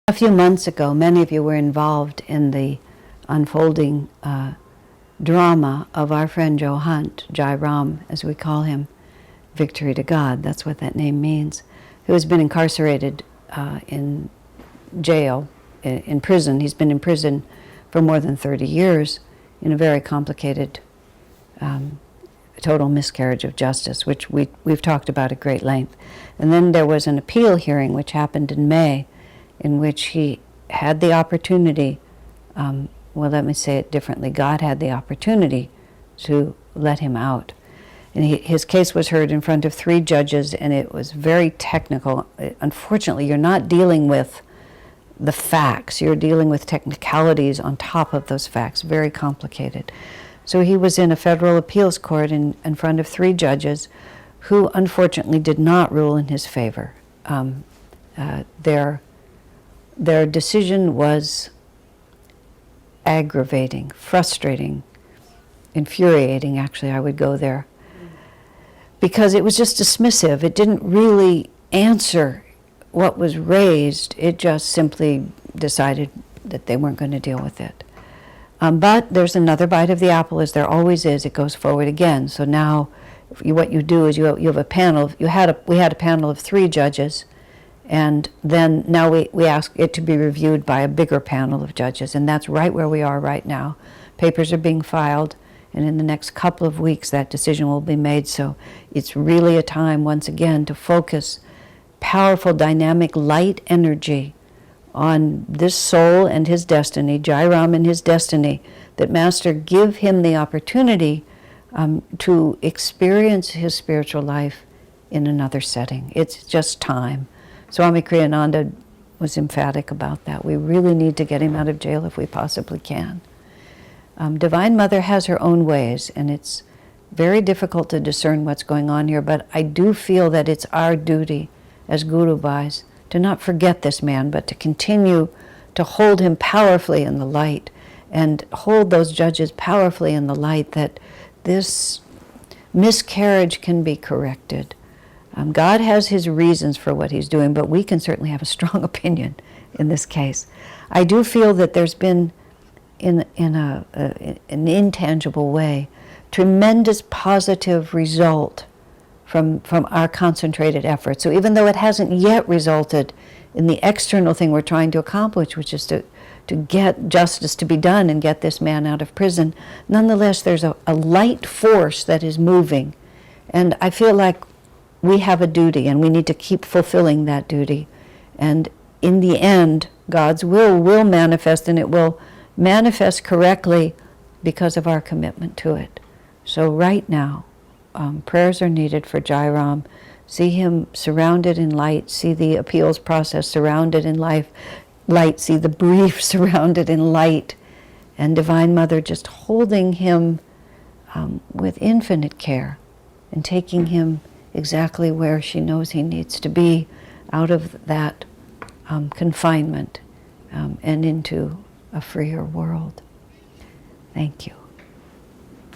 A few months ago, many of you were involved in the unfolding drama of our friend Joe Hunt, Jairam, as we call him, victory to God, that's what that name means, who has been incarcerated in jail, in prison. He's been in prison for more than 30 years in a very complicated total miscarriage of justice, which we've talked about at great length. And then there was an appeal hearing which happened in May, in which he had the opportunity, well, let me say it differently, God had the opportunity to let him out. And his case was heard in front of 3 judges, and it was very technical. Unfortunately, you're not dealing with the facts, you're dealing with technicalities on top of those facts, very complicated. So he was in a federal appeals court in front of 3 judges who unfortunately did not rule in his favor. Their decision was aggravating, frustrating, infuriating, actually, I would go there, because it was just dismissive. It didn't really answer what was raised. It just simply decided that they weren't going to deal with it. But there's another bite of the apple, as there always is. It goes forward again. So now what you do is you have a panel. We had a panel of 3 judges, and then now we ask it to be reviewed by a bigger panel of judges, and that's right where we are right now. Papers are being filed, and in the next couple of weeks that decision will be made. So it's really a time, once again, to focus powerful, dynamic, light energy on this soul and his destiny, Jairam and his destiny, that Master give him the opportunity to experience his spiritual life in another setting. It's just time. Swami Kriyananda was emphatic about that. We really need to get him out of jail if we possibly can. Divine Mother has her own ways, and it's very difficult to discern what's going on here, but I do feel that it's our duty as Guru Bhais to not forget this man, but to continue to hold him powerfully in the light, and hold those judges powerfully in the light, that this miscarriage can be corrected. God has his reasons for what he's doing, but we can certainly have a strong opinion in this case. I do feel that there's been, in an intangible way, tremendous positive result from our concentrated effort. So even though it hasn't yet resulted in the external thing we're trying to accomplish, which is to get justice to be done and get this man out of prison, nonetheless there's a light force that is moving. And I feel like we have a duty, and we need to keep fulfilling that duty. And in the end, God's will manifest, and it will manifest correctly because of our commitment to it. So right now, prayers are needed for Jairam. See him surrounded in light, see the appeals process surrounded in light, see the brief surrounded in light, and Divine Mother just holding him with infinite care and taking him exactly where she knows he needs to be, out of that confinement and into a freer world. Thank you.